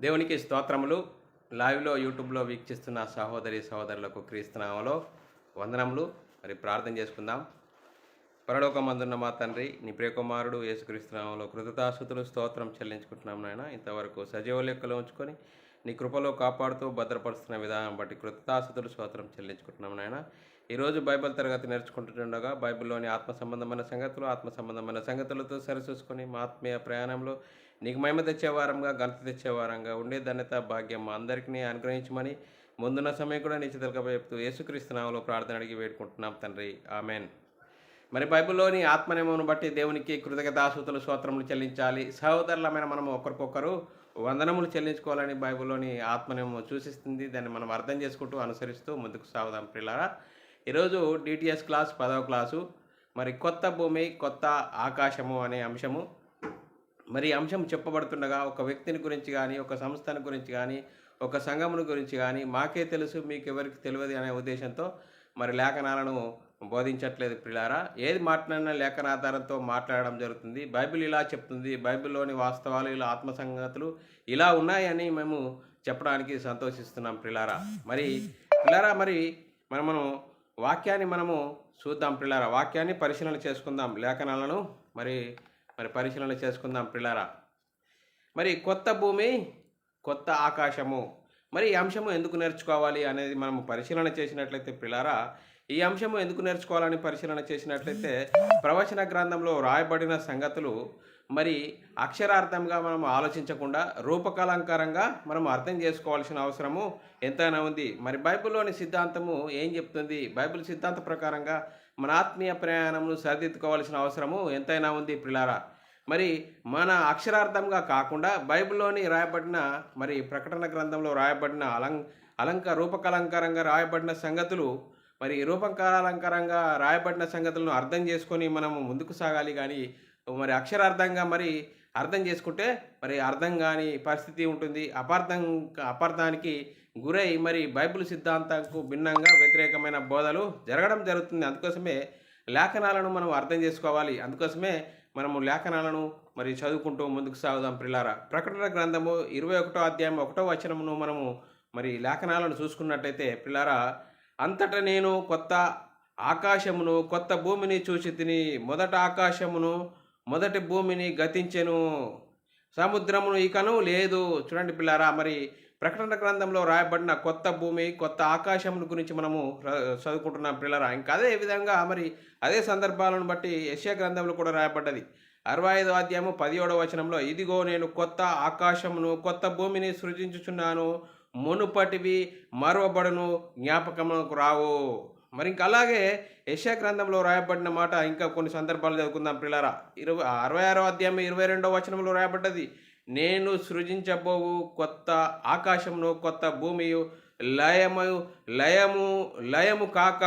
దేవునికి స్తోత్రములు. లైవ్లో యూట్యూబ్లో వీక్షిస్తున్న సహోదరి సహోదరులకు క్రీస్తునామములో వందనములు. మరి ప్రార్థన చేసుకుందాం. పరలోకమందున్న మా తండ్రి, నీ ప్రియకుమారుడు యేసుక్రీస్తునామములో కృతజ్ఞతాస్తుతులు స్తోత్రం చెల్లించుకుంటున్నాం నాయన. ఇంతవరకు సజీవ లెక్కలో ఉంచుకొని నీ కృపలో కాపాడుతూ భద్రపరుస్తున్న విధానం బట్టి కృతజ్ఞతాస్తుతులు స్తోత్రం చెల్లించుకుంటున్నాం నాయన. ఈరోజు బైబిల్ తరగతి నేర్చుకుంటుండగా బైబిల్లోని ఆత్మ సంబంధమైన సంగతులతో సరిచూసుకొని మా ఆత్మీయ ప్రయాణంలో నీకు మహిమ తెచ్చే వారంగా, ఘనత తెచ్చే వారంగా ఉండే ధన్యత భాగ్యం మా అందరికీ అనుగ్రహించమని ముందున్న సమయం కూడా నిశ్చితలుగా చెప్తూ యేసుక్రీస్తు నామములో ప్రార్థన అడిగి వేడుకుంటున్నాం తండ్రి, ఆమెన్. మరి బైబిల్లోని ఆత్మనియమమును బట్టి దేవునికి కృతజ్ఞతాస్తుతులు స్తోత్రములు చెల్లించాలి. సహోదరులమైన మనము ఒకరికొకరు వందనములు చెల్లించుకోవాలని బైబిల్లోని ఆత్మనియమము సూచిస్తుంది. దాన్ని మనం అర్థం చేసుకుంటూ అనుసరిస్తూ ముందుకు సాగుదాం ప్రియులారా. ఈరోజు డిటిఎస్ క్లాస్ 10వ క్లాసు. మరి కొత్త భూమి కొత్త ఆకాశము అనే అంశము. మరి అంశం చెప్పబడుతుండగా ఒక వ్యక్తిని గురించి కానీ, ఒక సంస్థను గురించి కానీ, ఒక సంఘమును గురించి కానీ మాకే తెలుసు మీకెవరికి తెలియదు అనే ఉద్దేశంతో మరి లేఖనాలను బోధించట్లేదు ప్రియులారా. ఏది మాట్లాడినా లేఖన ఆధారంతో మాట్లాడడం జరుగుతుంది. బైబిల్ ఇలా చెప్తుంది, బైబిల్లోని వాస్తవాలు ఇలా ఆత్మ సంగతులు ఇలా ఉన్నాయని మేము చెప్పడానికి సంతోషిస్తున్నాం ప్రియులారా. మరి ప్రియులారా, మనం వాక్యాన్ని మనము చూద్దాం ప్రియులారా. వాక్యాన్ని పరిశీలన చేసుకుందాం, లేఖనాలను మరి పరిశీలన చేసుకుందాం ప్రియులారా. మరి కొత్త భూమి కొత్త ఆకాశము, మరి ఈ అంశము ఎందుకు నేర్చుకోవాలి అనేది మనము పరిశీలన చేసినట్లయితే ప్రియులారా, ఈ అంశము ఎందుకు నేర్చుకోవాలని పరిశీలన చేసినట్లయితే ప్రవచన గ్రంథంలో రాయబడిన సంగతులు మరి అక్షరార్థంగా మనం ఆలోచించకుండా రూపకలంకారంగా మనం అర్థం చేసుకోవాల్సిన అవసరము ఎంతైనా ఉంది. మరి బైబిల్లోని సిద్ధాంతము ఏం చెప్తుంది, బైబిల్ సిద్ధాంత ప్రకారంగా మన ఆత్మీయ ప్రయాణమును సరిదిద్దుకోవాల్సిన అవసరము ఎంతైనా ఉంది ప్రియులారా. మరి మన అక్షరార్థంగా కాకుండా బైబిల్లోని రాయబడిన మరి ప్రకటన గ్రంథంలో రాయబడిన రూపకలంకారంగా రాయబడిన సంగతులు, మరి రూపకలంకారంగా రాయబడిన సంగతులను అర్థం చేసుకొని మనము ముందుకు సాగాలి. కానీ మరి అక్షరార్థంగా మరి అర్థం చేసుకుంటే మరి అర్థం కాని పరిస్థితి ఉంటుంది. అపార్థానికి గురై మరి బైబిల్ సిద్ధాంతంకు భిన్నంగా వ్యతిరేకమైన బోధలు జరగడం జరుగుతుంది. అందుకోసమే లేఖనాలను మనం అర్థం చేసుకోవాలి. అందుకోసమే మనము లేఖనాలను మరి చదువుకుంటూ ముందుకు సాగుదాం ప్రియులారా. ప్రకటన గ్రంథము 21వ అధ్యాయం 1వ వచనమును మనము మరి లేఖనాలను చూసుకున్నట్టయితే ప్రియులారా, అంతటా నేను కొత్త ఆకాశమును కొత్త భూమిని చూసి తిని, మొదట ఆకాశమును మొదటి భూమిని గతించెను, సముద్రమును ఇకను లేదు. చూడండి పిల్లారా, మరి ప్రకటన గ్రంథంలో రాయబడిన కొత్త భూమి కొత్త ఆకాశమును గురించి మనము చదువుకుంటున్నాం పిల్లరా. ఇంకా అదే విధంగా మరి అదే సందర్భాలను బట్టి యెషయా గ్రంథంలో కూడా రాయబడ్డది. 65వ అధ్యాయము 17వ వచనంలో, ఇదిగో నేను కొత్త ఆకాశమును కొత్త భూమిని సృజించుచున్నాను, మునుపటివి మరువబడును, జ్ఞాపకములకు రావు. మరి ఇంకా అలాగే యెషయా గ్రంథంలో రాయబడిన మాట ఇంకా కొన్ని సందర్భాలు చదువుకుందాం ప్రియులారా. 66వ అధ్యాయం 22వ వచనంలో రాయబడ్డది, నేను సృజించబోవు కొత్త ఆకాశమును కొత్త భూమియు లయము కాక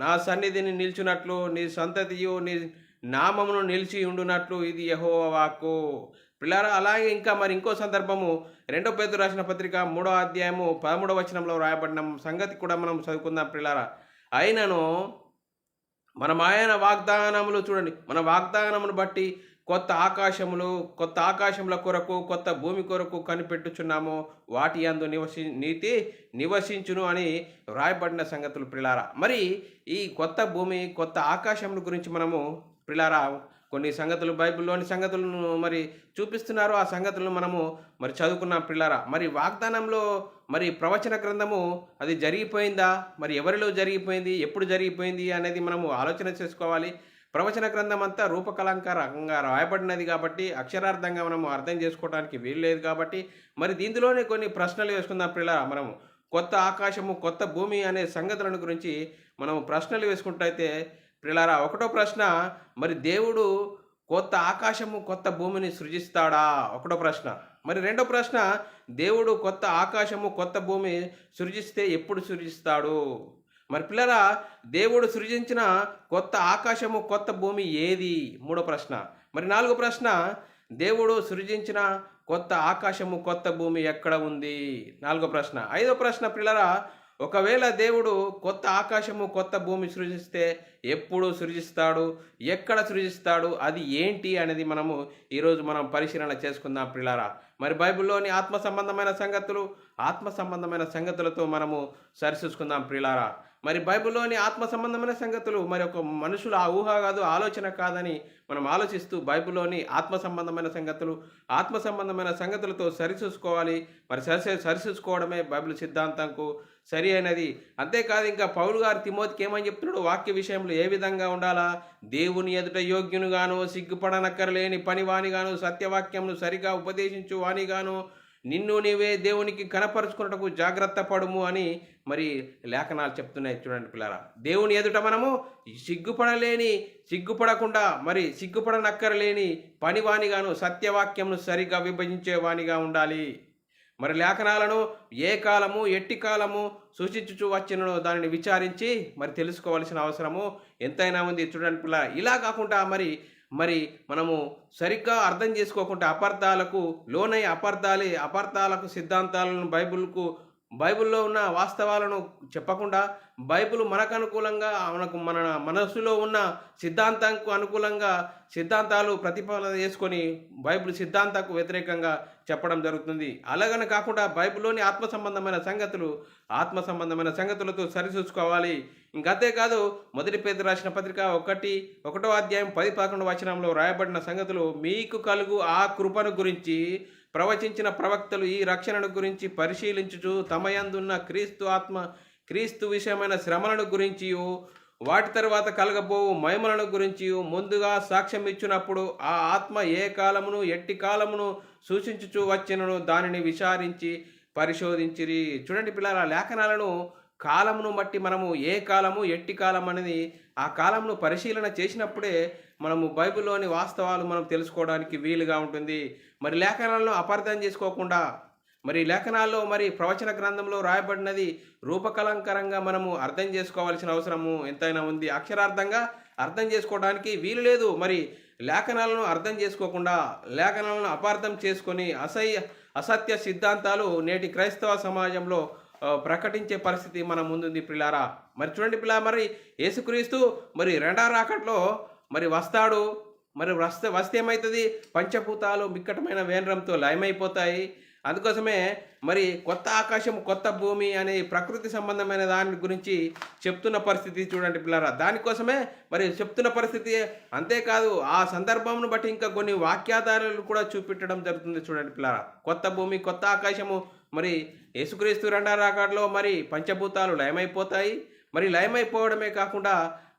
నా సన్నిధిని నిల్చున్నట్లు నీ సంతతియు నీ నామమును నిలిచి ఉండునట్లు ఇది యెహోవా వాక్కు. పిల్లారా, అలాగే ఇంకా మరి ఇంకో సందర్భము 2 పేతురు రాసిన పత్రిక 3వ అధ్యాయము 13వ వచనంలో రాయబడిన సంగతి కూడా మనం చదువుకుందాం పిల్లారా. అయినను మనం ఆయన వాగ్దానములు చూడండి, మన వాగ్దానమును బట్టి కొత్త ఆకాశముల కొరకు కొత్త భూమి కొరకు కనిపెట్టుచున్నాము, వాటి యందు నీతి నివసించును అని వ్రాయబడిన సంగతులు ప్రిలారా. మరి ఈ కొత్త భూమి కొత్త ఆకాశముల గురించి మనము ప్రిలారా కొన్ని సంగతులు బైబిల్లోని సంగతులను మరి చూపిస్తున్నారు. ఆ సంగతులను మనము మరి చదువుకున్నాం ప్రిలారా. మరి వాగ్దానంలో మరి ప్రవచన గ్రంథము అది జరిగిపోయిందా, మరి ఎవరిలో జరిగిపోయింది, ఎప్పుడు జరిగిపోయింది అనేది మనము ఆలోచన చేసుకోవాలి. ప్రవచన గ్రంథం అంతా రూపకలంకారంగా రాయబడినది కాబట్టి అక్షరార్థంగా మనము అర్థం చేసుకోవడానికి వీల్లేదు కాబట్టి మరి దీంట్లోనే కొన్ని ప్రశ్నలు వేసుకుందాం ప్రియులారా. మనము కొత్త ఆకాశము కొత్త భూమి అనే సంగతులను గురించి మనం ప్రశ్నలు వేసుకుంటైతే ప్రియులారా, 1వ ప్రశ్న, మరి దేవుడు కొత్త ఆకాశము కొత్త భూమిని సృజిస్తాడా? 1వ ప్రశ్న. మరి 2వ ప్రశ్న, దేవుడు కొత్త ఆకాశము కొత్త భూమి సృజిస్తే ఎప్పుడు సృజిస్తాడు? మరి పిల్లరా, దేవుడు సృజించిన కొత్త ఆకాశము కొత్త భూమి ఏది? 3వ ప్రశ్న. మరి 4వ ప్రశ్న, దేవుడు సృజించిన కొత్త ఆకాశము కొత్త భూమి ఎక్కడ ఉంది? 4వ ప్రశ్న. 5వ ప్రశ్న పిల్లరా, ఒకవేళ దేవుడు కొత్త ఆకాశము కొత్త భూమి సృజిస్తే ఎప్పుడు సృజిస్తాడు, ఎక్కడ సృజిస్తాడు, అది ఏంటి అనేది మనము ఈరోజు మనం పరిశీలన చేసుకుందాం ప్రిలారా. మరి బైబిల్లోని ఆత్మ సంబంధమైన సంగతులతో మనము సరిచూసుకుందాం ప్రిలారా. మరి బైబిల్లోని ఆత్మ సంబంధమైన సంగతులు మరి ఒక మనుషుల ఆ ఊహ కాదు, ఆలోచన కాదని మనం ఆలోచిస్తూ బైబిల్లోని ఆత్మ సంబంధమైన సంగతులతో సరిచూసుకోవాలి. మరి సరిచూసుకోవడమే బైబిల్ సిద్ధాంతంకు సరి అయినది. అంతేకాదు, ఇంకా పౌలు గారు తిమోతికి ఏమని చెప్తున్నాడు, వాక్య విషయంలో ఏ విధంగా ఉండాలా, దేవుని ఎదుట యోగ్యునుగాను, సిగ్గుపడనక్కరలేని పనివానిగాను, సత్యవాక్యమును సరిగా ఉపదేశించు వానిగాను, నిన్ను నీవే దేవునికి కనపరుచుకున్నటకు జాగ్రత్త పడుము అని మరి లేఖనాలు చెప్తున్నాయి. చూడండి పిల్లరా, దేవుని ఎదుట మనము సిగ్గుపడకుండా మరి సిగ్గుపడనక్కరలేని పనివానిగాను, సత్యవాక్యమును సరిగా విభజించే వానిగా ఉండాలి. మరి లేఖనాలను ఏ కాలము ఎట్టి కాలము సూచించుచు వచ్చినో దానిని విచారించి మరి తెలుసుకోవాల్సిన అవసరము ఎంతైనా ఉంది. చూడండి పిల్ల, ఇలా కాకుండా మరి మనము సరిగ్గా అర్థం చేసుకోకుండా అపార్థాలకు లోనై అపార్థాలకు సిద్ధాంతాలను బైబిల్లో ఉన్న వాస్తవాలను చెప్పకుండా బైబిల్ మనకు అనుకూలంగా మన మనసులో ఉన్న సిద్ధాంతానికి అనుకూలంగా సిద్ధాంతాలు ప్రతిపాదన చేసుకొని బైబిల్ సిద్ధాంతాలకు వ్యతిరేకంగా చెప్పడం జరుగుతుంది. అలాగని కాకుండా బైబిల్లోని ఆత్మ సంబంధమైన సంగతులతో సరిచూసుకోవాలి. ఇంకంతేకాదు, మొదటి పేతురు రాసిన పత్రిక 1వ అధ్యాయం 10-11 వచనంలో రాయబడిన సంగతులు, మీకు కలుగు ఆ కృపను గురించి ప్రవచించిన ప్రవక్తలు ఈ రక్షణను గురించి పరిశీలించుచు తమయందున్న క్రీస్తు విషయమైన శ్రమలను గురించి, వాటి తర్వాత కలగబోవు మహిమలను గురించి ముందుగా సాక్ష్యం ఇచ్చినప్పుడు ఆ ఆత్మ ఏ కాలమును ఎట్టి కాలమును సూచించుచు వచ్చినను దానిని విచారించి పరిశోధించిరి. చూడండి పిల్లల, లేఖనాలను కాలమును బట్టి మనము ఏ కాలము ఎట్టి కాలం అనేది ఆ కాలంను పరిశీలన చేసినప్పుడే మనము బైబిల్లోని వాస్తవాలు మనం తెలుసుకోవడానికి వీలుగా ఉంటుంది. మరి లేఖనాలను అపార్థం చేసుకోకుండా, మరి లేఖనాల్లో మరి ప్రవచన గ్రంథంలో రాయబడినది రూపకలంకరంగా మనము అర్థం చేసుకోవాల్సిన అవసరము ఎంతైనా ఉంది. అక్షరార్థంగా అర్థం చేసుకోవడానికి వీలు లేదు. మరి లేఖనాలను అర్థం చేసుకోకుండా లేఖనాలను అపార్థం చేసుకొని అసత్య సిద్ధాంతాలు నేటి క్రైస్తవ సమాజంలో ప్రకటించే పరిస్థితి మన ముందుంది పిల్లారా. మరి చూడండి పిల్ల, మరి యేసుక్రీస్తు మరి రెండవ రాకట్లో మరి వస్తాడు. మరి వస్తే ఏమవుతుంది, పంచభూతాలు మిక్కటమైన వేంద్రంతో లయమైపోతాయి. అందుకోసమే మరి కొత్త ఆకాశం కొత్త భూమి అనే ప్రకృతి సంబంధమైన దాని గురించి చెప్తున్న పరిస్థితి చూడండి పిల్లరా. దానికోసమే మరి చెప్తున్న పరిస్థితి. అంతేకాదు, ఆ సందర్భంను బట్టి ఇంకా కొన్ని వాక్యాధారాలు కూడా చూపెట్టడం జరుగుతుంది. చూడండి పిల్లరా, కొత్త భూమి కొత్త ఆకాశము మరి యేసుక్రీస్తు రెండవ రాకడలో మరి పంచభూతాలు లయమైపోతాయి. మరి లయమైపోవడమే కాకుండా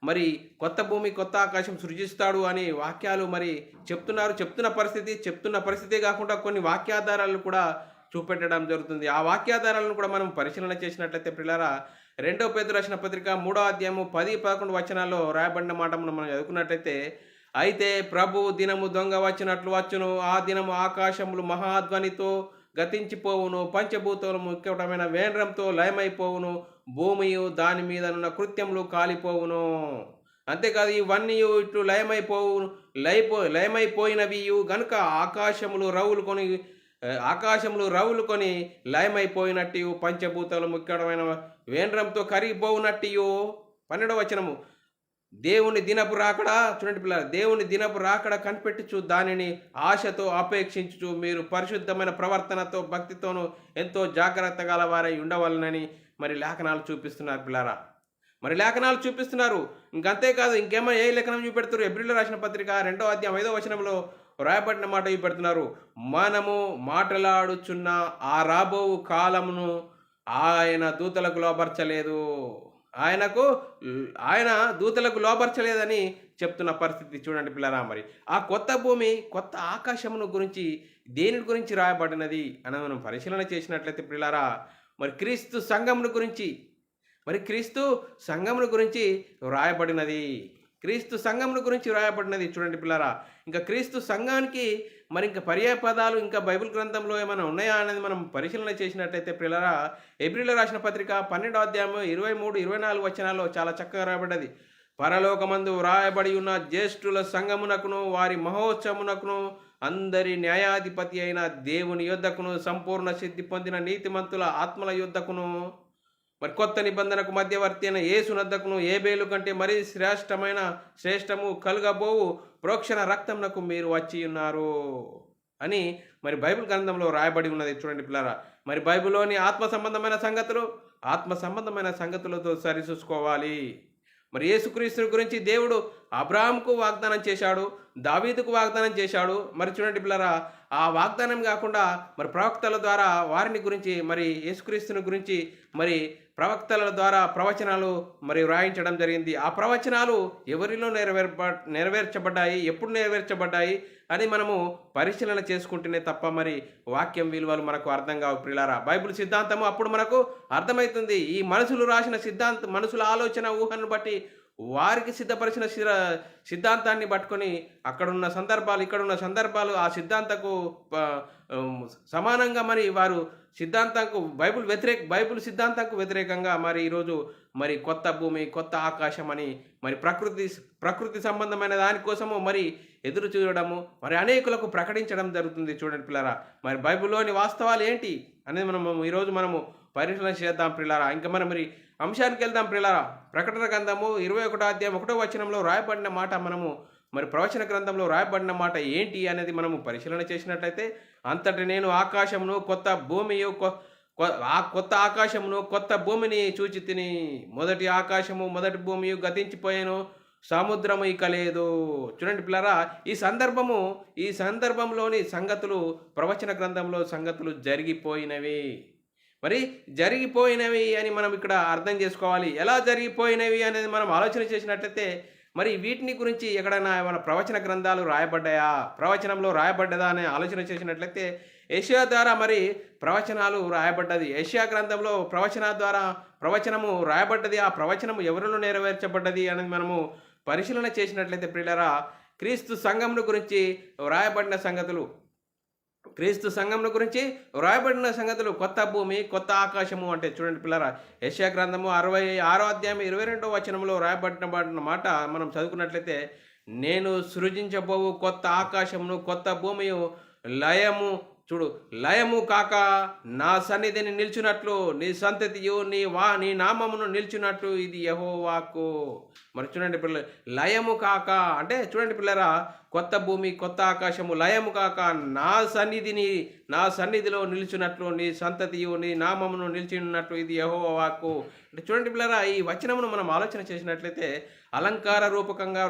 మరి కొత్త భూమి కొత్త ఆకాశం సృజిస్తాడు అని వాక్యాలు మరి చెప్తున్న పరిస్థితి కాకుండా కొన్ని వాక్యాధారాలను కూడా చూపెట్టడం జరుగుతుంది. ఆ వాక్యాధారాలను కూడా మనం పరిశీలన చేసినట్లయితే పిల్లరా, 2వ పేతురు రాసిన పత్రిక 3వ అధ్యాయము 10-11 వచనాల్లో రాయబడిన మాట మనం చదువుకున్నట్లయితే, అయితే ప్రభు దినము దొంగ వచ్చినట్లు వచ్చును, ఆ దినము ఆకాశములు మహాధ్వనితో గతించిపోవును, పంచభూతములు ముఖ్యమైన వేంద్రంతో లయమైపోవును, భూమియు దాని మీద ఉన్న కృత్యములు కాలిపోవును. అంతేకాదు, ఇవన్నీ ఇట్లు లయమైపోయినవి గనుక ఆకాశములు రవులుకొని లయమైపోయినట్టు, పంచభూతాలు ముఖ్యమైన వేంద్రంతో కరిగిపోవునట్టు. 12వ వచనము, దేవుని దినపు రాకడ, చూడండి పిల్లలు, దేవుని దినపు రాకడ కనిపెట్టుచు దానిని ఆశతో అపేక్షించుచు మీరు పరిశుద్ధమైన ప్రవర్తనతో భక్తితోనూ ఎంతో జాగ్రత్త గలవారై ఉండవలనని మరి లేఖనాలు చూపిస్తున్నారు పిల్లారా. మరి లేఖనాలు చూపిస్తున్నారు. ఇంకంతేకాదు, ఏ లేఖనం చూపెడుతారు, ఎబ్రిల్లో రాసిన పత్రిక 2వ అధ్యాయం 5వ వచనంలో రాయబడిన మాట చూపెడుతున్నారు, మనము మాటలాడుచున్న ఆ రాబో కాలమును ఆయన దూతలకు లోబర్చలేదు, ఆయన దూతలకు లోబర్చలేదని చెప్తున్న పరిస్థితి చూడండి పిల్లరా. మరి ఆ కొత్త భూమి కొత్త ఆకాశమును గురించి దేని గురించి రాయబడినది అని మనం పరిశీలన చేసినట్లయితే పిల్లరా, మరి క్రీస్తు సంఘమును గురించి రాయబడినది చూడండి పిల్లరా. ఇంకా క్రీస్తు సంఘానికి మరి ఇంకా పర్యాయ పదాలు ఇంకా బైబిల్ గ్రంథంలో ఏమైనా ఉన్నాయా అనేది మనం పరిశీలన చేసినట్టయితే పిల్లరా, ఎబ్రిల్లో రాసిన పత్రిక 12వ అధ్యాయం 23-24 వచనాల్లో చాలా చక్కగా రాయబడ్డది. పరలోకమందు వ్రాయబడి ఉన్న జ్యేష్ఠుల సంఘమునకును వారి మహోత్సవమునకును అందరి న్యాయాధిపతి అయిన దేవుని యొద్దకును సంపూర్ణ సిద్ధి పొందిన నీతిమంతుల ఆత్మల యొద్దకును మరి కొత్త నిబంధనకు మధ్యవర్తి అయిన యేసునద్దకును ఏబేలు కంటే మరీ శ్రేష్టము కలుగబోవు ప్రోక్షణ రక్తంనకు మీరు వచ్చి ఉన్నారు అని మరి బైబిల్ గ్రంథంలో రాయబడి ఉన్నది. చూడండి పిల్లరా, మరి బైబిల్లోని ఆత్మ సంబంధమైన సంగతులతో సరిచూసుకోవాలి. మరి యేసుక్రీస్తు గురించి దేవుడు అబ్రాహాముకు వాగ్దానం చేశాడు, దావీదుకు వాగ్దానం చేశాడు. మరి చూడండి పిల్లరా, ఆ వాగ్దానం కాకుండా మరి ప్రవక్తల ద్వారా వారిని గురించి, మరి యేసుక్రీస్తుని గురించి మరి ప్రవక్తల ద్వారా ప్రవచనాలు మరి వ్రాయించడం జరిగింది. ఆ ప్రవచనాలు ఎవరిలో నెరవేర్చబడ్డాయి, ఎప్పుడు నెరవేర్చబడ్డాయి అని మనము పరిశీలన చేసుకుంటేనే తప్ప మరి వాక్యం విలువలు మనకు అర్థం కావు ప్రియులారా. బైబిల్ సిద్ధాంతము అప్పుడు మనకు అర్థమవుతుంది. ఈ మనుషులు రాసిన మనుషుల ఆలోచన ఊహను బట్టి వారికి సిద్ధపరిచిన సిద్ధాంతాన్ని పట్టుకొని అక్కడున్న సందర్భాలు ఇక్కడున్న సందర్భాలు ఆ సిద్ధాంతకు సమానంగా మరి వారు బైబిల్ సిద్ధాంతంకు వ్యతిరేకంగా మరి ఈరోజు మరి కొత్త భూమి, కొత్త ఆకాశం అని మరి ప్రకృతి సంబంధమైన దానికోసము మరి ఎదురు చూడడము మరి అనేకులకు ప్రకటించడం జరుగుతుంది. చూడండి పిల్లరా, మరి బైబిల్లోని వాస్తవాలు ఏంటి అనేది ఈరోజు మనము పరిశీలన చేద్దాం పిల్లరా. ఇంకా మనం మరి అంశానికి వెళ్దాం పిల్లరా. ప్రకటన గ్రంథము 21వ అధ్యాయం 1వ వచనంలో రాయబడిన మాట మనము మరి ప్రవచన గ్రంథంలో రాయబడిన మాట ఏంటి అనేది మనము పరిశీలన చేసినట్లయితే, అంతటి నేను ఆకాశమును కొత్త భూమియు కొత్త ఆకాశమును కొత్త భూమిని చూచి తిని, మొదటి ఆకాశము మొదటి భూమియు గతించిపోయాను, సముద్రము ఇక లేదు. చూడండి పిల్లరా, ఈ సందర్భంలోని సంగతులు ప్రవచన గ్రంథంలో సంగతులు జరిగిపోయినవి. మరి జరిగిపోయినవి అని మనం ఇక్కడ అర్థం చేసుకోవాలి. ఎలా జరిగిపోయినవి అనేది మనం ఆలోచన చేసినట్లయితే, మరి వీటిని గురించి ఎక్కడైనా ఏమైనా ప్రవచన గ్రంథాలు రాయబడ్డాయా, ప్రవచనంలో రాయబడ్డదా అనే ఆలోచన చేసినట్లయితే యెషయా ద్వారా మరి ప్రవచనాలు రాయబడ్డది. యెషయా గ్రంథంలో ప్రవచనము రాయబడ్డది. ఆ ప్రవచనము ఎవరిలో నెరవేర్చబడ్డది అనేది మనము పరిశీలన చేసినట్లయితే ప్రియులారా, క్రీస్తు సంఘమును గురించి రాయబడిన సంగతులు కొత్త భూమి, కొత్త ఆకాశము అంటే చూడండి పిల్లరా, యెషయా గ్రంథము 66వ అధ్యాయం 22వ వచనంలో రాయబడిన మాట మనం చదువుకున్నట్లయితే, నేను సృజించబోవు కొత్త ఆకాశమును కొత్త భూమియు లయము కాక నా సన్నిధిని నిల్చున్నట్లు నీ సంతతియు నీ నామమును నిల్చున్నట్లు ఇది యెహోవాకు. మరి చూడండి పిల్లలు, లయము కాక అంటే చూడండి పిల్లరా, కొత్త భూమి కొత్త ఆకాశము లయము కాక నా సన్నిధిలో నిల్చున్నట్లు నీ సంతతియు నీ నామమును నిలిచినట్లు ఇది యెహోవాకు. అంటే చూడండి పిల్లరా, ఈ వచనమును మనం ఆలోచన చేసినట్లయితే అలంకార రూపకంగా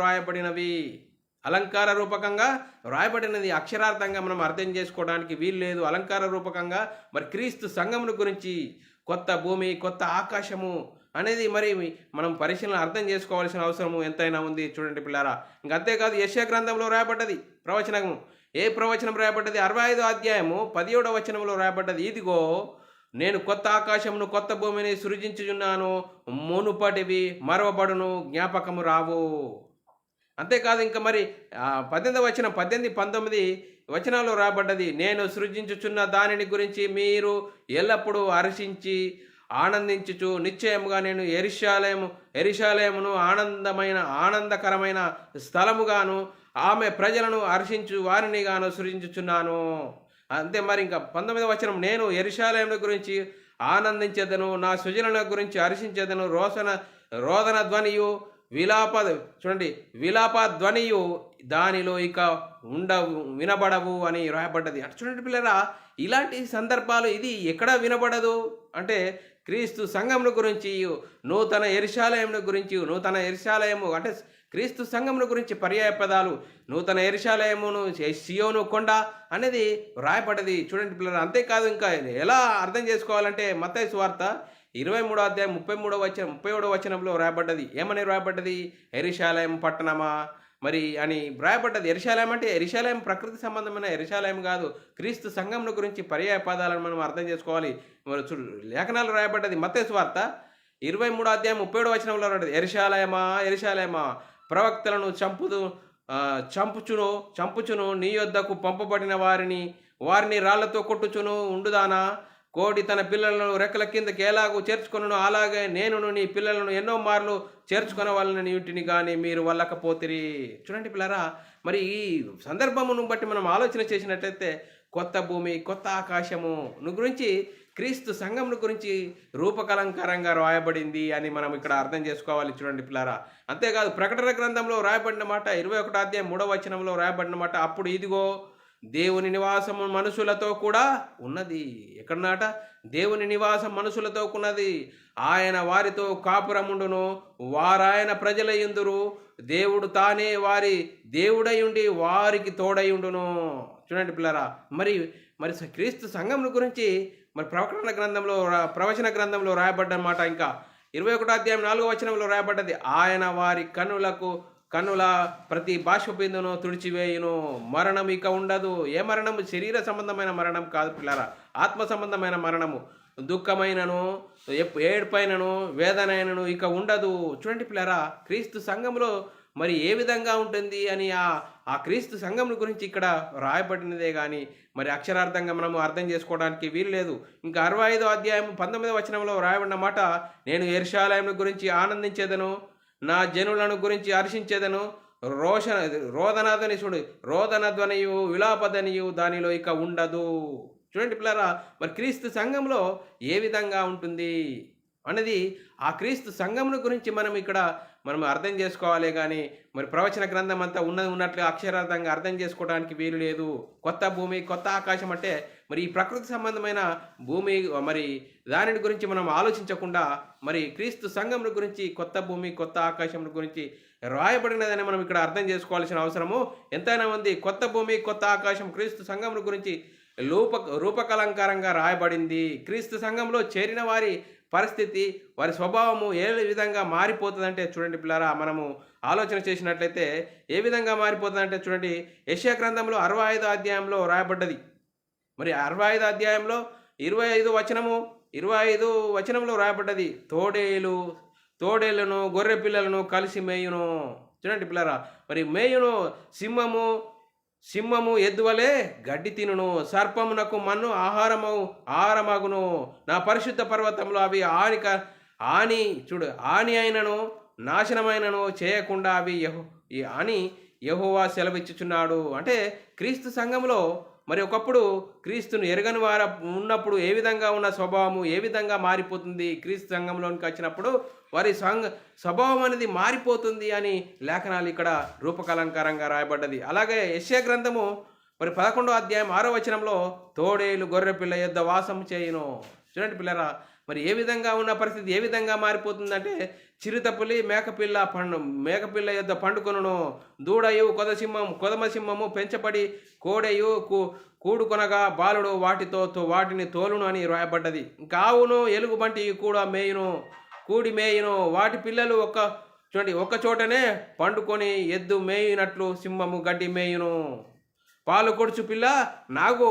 వ్రాయబడినది అక్షరార్థంగా మనం అర్థం చేసుకోవడానికి వీలు లేదు. అలంకార రూపకంగా మరి క్రీస్తు సంఘమును గురించి కొత్త భూమి కొత్త ఆకాశము అనేది మరి మనం పరిశీలన అర్థం చేసుకోవాల్సిన అవసరము ఎంతైనా ఉంది. చూడండి పిల్లారా, ఇంక అంతేకాదు యెషయా గ్రంథంలో రాయబడ్డది ప్రవచనము. ఏ ప్రవచనం రాయబడ్డది? 65వ అధ్యాయము 17వ వచనంలో రాయబడ్డది, ఇదిగో నేను కొత్త ఆకాశమును కొత్త భూమిని సృజించుచున్నాను, మునుపటివి మరవబడును, జ్ఞాపకము రావు. అంతేకాదు ఇంకా మరి 18వ వచనం 18, 19 వచనాల్లో రాబడ్డది, నేను సృజించుచున్న దానిని గురించి మీరు ఎల్లప్పుడూ హర్షించి ఆనందించుచు నిశ్చయముగా నేను యెరూషలేమును ఆనందకరమైన స్థలముగాను ఆమె ప్రజలను హర్షించు వారిని గాను సృజించుచున్నాను. అంతే మరి ఇంకా 19వ వచనం, నేను యెరూషలేము గురించి ఆనందించేదను, నా సృజనల గురించి హర్షించేదను, రోదన ధ్వనియు విలాప ధ్వనియు దానిలో ఇక వినబడవు అని రాయబడ్డది. అంటే చూడండి పిల్లరా, ఇలాంటి సందర్భాలు ఇది ఎక్కడ వినబడదు అంటే క్రీస్తు సంఘమును గురించి, నూతన యెరూషలేము అంటే క్రీస్తు సంఘమును గురించి పర్యాయ పదాలు, నూతన యెరూషలేమును సియోను కొండ అనేది రాయబడ్డది. చూడండి పిల్లరా, అంతేకాదు ఇంకా ఎలా అర్థం చేసుకోవాలంటే మత్తయి సువార్త 23వ అధ్యాయం 37వ వచనంలో రాయబడ్డది. ఏమని రాయబడ్డది? యెరూషలేము పట్టణమా మరి అని రాయబడ్డది. యెరూషలేము అంటే యెరూషలేము ప్రకృతి సంబంధమైన యెరూషలేము కాదు, క్రీస్తు సంఘమును గురించి పర్యాయ పదాలను మనం అర్థం చేసుకోవాలి. మరి లేఖనాలు రాయబడ్డది. మత్తయి సువార్త 23వ అధ్యాయం 37వ వచనంలో రాయబడ్డది, యెరూషలేమా ప్రవక్తలను చంపుచును నీ యొద్దకు పంపబడిన వారిని రాళ్లతో కొట్టుచును ఉండుదానా, కోడి తన పిల్లలను రెక్కల కిందకి ఎలాగూ చేర్చుకొను అలాగే నేను నీ పిల్లలను ఎన్నో మార్లు చేర్చుకొనవాలని వీటిని కానీ మీరు వల్లకపోతిరి. చూడండి పిల్లరా, మరి ఈ సందర్భమును బట్టి మనం ఆలోచన చేసినట్లయితే కొత్త భూమి, కొత్త ఆకాశము గురించి క్రీస్తు సంఘమును గురించి రూపకలంకారంగా రాయబడింది అని మనం ఇక్కడ అర్థం చేసుకోవాలి. చూడండి పిల్లారా, అంతేకాదు ప్రకటన గ్రంథంలో రాయబడిన మాట 21 అధ్యాయం 3వ వచనంలో రాయబడిన మాట, అప్పుడు ఇదిగో దేవుని నివాసము మనుషులతో కూడా ఉన్నది. ఎక్కడనాట? దేవుని నివాసం మనుషులతో ఉన్నది. ఆయన వారితో కాపురముండును, వారాయన ప్రజలయుందురు, దేవుడు తానే వారి దేవుడయుండి వారికి తోడయుండును. చూడండి పిల్లరా, మరి మరి క్రీస్తు సంఘం గురించి మరి ప్రకటన గ్రంథంలో ప్రవచన గ్రంథంలో రాయబడ్డమాట. ఇంకా 21 అధ్యాయం 4వ వచనంలో రాయబడ్డది, ఆయన వారి కన్నుల ప్రతి బాష్పబిందును తుడిచివేయును, మరణం ఇక ఉండదు. ఏ మరణము? శరీర సంబంధమైన మరణం కాదు పిల్లరా, ఆత్మ సంబంధమైన మరణము. దుఃఖమైనను, ఏడుపైనను, వేదనైనను ఇక ఉండదు. చూడండి పిల్లరా, క్రీస్తు సంఘంలో మరి ఏ విధంగా ఉంటుంది అని ఆ క్రీస్తు సంఘం గురించి ఇక్కడ రాయబడినదే కానీ మరి అక్షరార్థంగా మనము అర్థం చేసుకోవడానికి వీలు లేదు. ఇంకా 65వ అధ్యాయం 19వ వచనంలో రాయబడిన మాట, నేను యెరూషలేము గురించి ఆనందించేదను, నా జనులను గురించి హర్షించేదను, రోదనధ్వని చూడు, రోదనధ్వనియు విలాపధ్వనియు దానిలో ఇక ఉండదు. చూడండి పిల్లరా, మరి క్రీస్తు సంఘంలో ఏ విధంగా ఉంటుంది అనేది ఆ క్రీస్తు సంఘమును గురించి మనం అర్థం చేసుకోవాలి కానీ మరి ప్రవచన గ్రంథం అంతా ఉన్నట్లు అక్షరార్థంగా అర్థం చేసుకోవడానికి వీలు లేదు. కొత్త భూమి, కొత్త ఆకాశం అంటే మరి ఈ ప్రకృతి సంబంధమైన భూమి మరి దానిని గురించి మనం ఆలోచించకుండా మరి క్రీస్తు సంఘముల గురించి, కొత్త భూమి, కొత్త ఆకాశం గురించి రాయబడినదని మనం ఇక్కడ అర్థం చేసుకోవాల్సిన అవసరము ఎంతైనా ఉంది. కొత్త భూమి, కొత్త ఆకాశం క్రీస్తు సంఘముల గురించి రూపకలంకారంగా రాయబడింది. క్రీస్తు సంఘంలో చేరిన వారి పరిస్థితి, వారి స్వభావము ఏ విధంగా మారిపోతుందంటే చూడండి పిల్లారా, మనము ఆలోచన చేసినట్లయితే ఏ విధంగా మారిపోతుందంటే చూడండి, యెషయా గ్రంథంలో 65వ అధ్యాయంలో రాయబడ్డది. మరి 65వ అధ్యాయంలో 25 వచనంలో రాయబడ్డది, తోడేళ్లను గొర్రె పిల్లలను కలిసి మేయును. చూడండి పిల్లారా, మరి మేయును, సింహము ఎద్దువలే గడ్డి తినును, సర్పమునకు మన్ను ఆహారమగును, నా పరిశుద్ధ పర్వతంలో అవి హాని అయినను నాశనమైనను చేయకుండా అవి అని యెహోవా సెలవిచ్చుచున్నాడు. అంటే క్రీస్తు సంఘంలో మరి ఒకప్పుడు క్రీస్తును ఎరగని వారు ఉన్నప్పుడు ఏ విధంగా ఉన్న స్వభావము ఏ విధంగా మారిపోతుంది, క్రీస్తు సంఘంలోనికి వచ్చినప్పుడు వారి స్వభావం అనేది మారిపోతుంది అని లేఖనాలు ఇక్కడ రూపకలంకారంగా రాయబడ్డది. అలాగే యెషయా గ్రంథము మరి 11వ అధ్యాయం 6వ వచనంలో, తోడేలు గొర్రె పిల్ల యొద్ద వాసం చేయును. చూడండి పిల్లరా, మరి ఏ విధంగా ఉన్న పరిస్థితి ఏ విధంగా మారిపోతుందంటే, చిరుతపులి మేకపిల్ల యొద్ద పండుకొనును, దూడయు కొదమసింహము పెంచబడి కోడయు కూడుకొనగా బాలుడు వాటిని తోలును అని రాయబడ్డది. ఇంకా ఆవును ఎలుగుబంటి కూడా కూడి మేయును, వాటి పిల్లలు ఒక చోటనే పండుకొని ఎద్దు మేయినట్లు సింహము గడ్డి మేయును, పాలు కొడుచు పిల్ల నాగు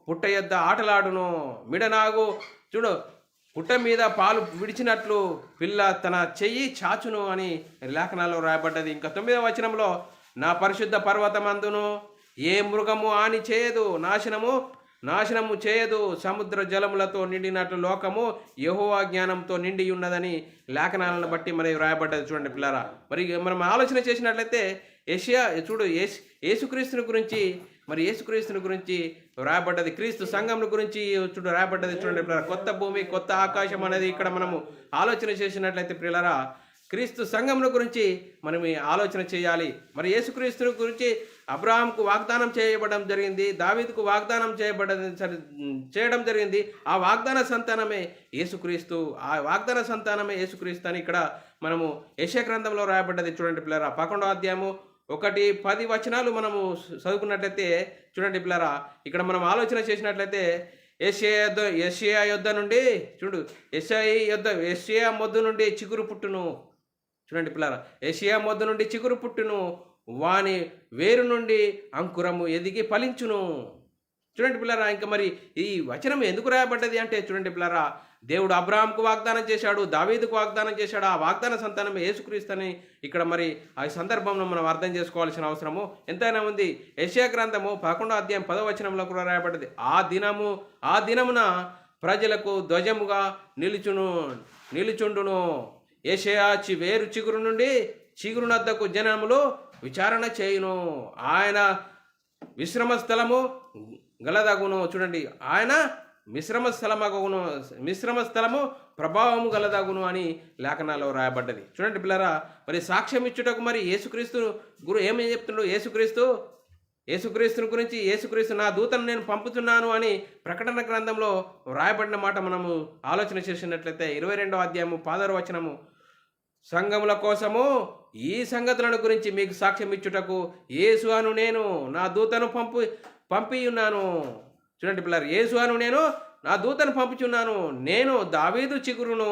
పుట్ట యొద్ద ఆటలాడును, మిడనాగు పుట్ట మీద పాలు విడిచినట్లు పిల్ల తన చెయ్యి చాచును అని లేఖనాల్లో రాయబడ్డది. ఇంకా 9వ వచనంలో, నా పరిశుద్ధ పర్వతమందును ఏ మృగము హాని చేయదు, నాశనము చేయదు, సముద్ర జలములతో నిండినట్లు లోకము యెహోవా జ్ఞానంతో నిండి ఉన్నదని లేఖనాలను బట్టి మరి రాయబడ్డది. చూడండి పిల్లారా, మరి మనం ఆలోచన చేసినట్లయితే యేసుక్రీస్తుని గురించి రాయబడ్డది, క్రీస్తు సంఘం గురించి రాయబడ్డది. చూడండి పిల్లరా, కొత్త భూమి, కొత్త ఆకాశం అనేది ఇక్కడ మనము ఆలోచన చేసినట్లయితే పిల్లరా, క్రీస్తు సంఘం గురించి మనం ఆలోచన చేయాలి. మరి యేసుక్రీస్తుని గురించి అబ్రహాంకు వాగ్దానం చేయబడడం జరిగింది, దావీదుకు వాగ్దానం చేయడం జరిగింది. ఆ వాగ్దాన సంతానమే యేసుక్రీస్తు, అని ఇక్కడ మనము యెషయా గ్రంథంలో రాయబడ్డది. చూడండి పిల్లరా, 11వ అధ్యాయము 1-10 వచనాలు మనము చదువుకున్నట్లయితే చూడండి పిల్లరా, ఇక్కడ మనం ఆలోచన చేసినట్లయితే యెషయా మొద్దు నుండి చిగురు పుట్టును. చూడండి పిల్లరా, యెషయా మొద్దు నుండి చిగురు పుట్టును, వాని వేరు నుండి అంకురము ఎదిగి ఫలించును. చూడండి పిల్లరా, ఇంకా మరి ఈ వచనం ఎందుకు రాయబడ్డది అంటే చూడండి పిల్లరా, దేవుడు అబ్రహాంకు వాగ్దానం చేశాడు, దావీదుకు వాగ్దానం చేశాడు. ఆ వాగ్దాన సంతానం యేసుక్రీస్తుని ఇక్కడ మరి ఆ సందర్భంలో మనం అర్థం చేసుకోవాల్సిన అవసరము ఎంతైనా ఉంది. యెషయా గ్రంథము 11వ అధ్యాయం 10వ వచనంలో కూడా రాయబడ్డది, ఆ దినమున ప్రజలకు ధ్వజముగా నిలుచుండును, యెషయా వేరు చిగురునద్దకు జనములు విచారణ చేయును, ఆయన విశ్రమ స్థలము గలదగును. చూడండి, ఆయన మిశ్రమ స్థలము ప్రభావము గలదగును అని లేఖనాల్లో రాయబడ్డది. చూడండి పిల్లరా, మరి సాక్ష్యం ఇచ్చుటకు మరి యేసుక్రీస్తు ఏమేం చెప్తున్నాడు? యేసుక్రీస్తుని గురించి, యేసుక్రీస్తు నా దూతను నేను పంపుతున్నాను అని ప్రకటన గ్రంథంలో రాయబడిన మాట మనము ఆలోచన చేసినట్లయితే 22వ అధ్యాయము 16వ వచనము, సంఘముల కోసము ఈ సంగతులను గురించి మీకు సాక్ష్యం ఇచ్చుటకు యేసు అను నేను నా దూతను పంపి ఉన్నాను. చూడండి పిల్లలు, యేసు అను నేను నా దూతను పంపుచున్నాను. నేను దావీదు చిగురును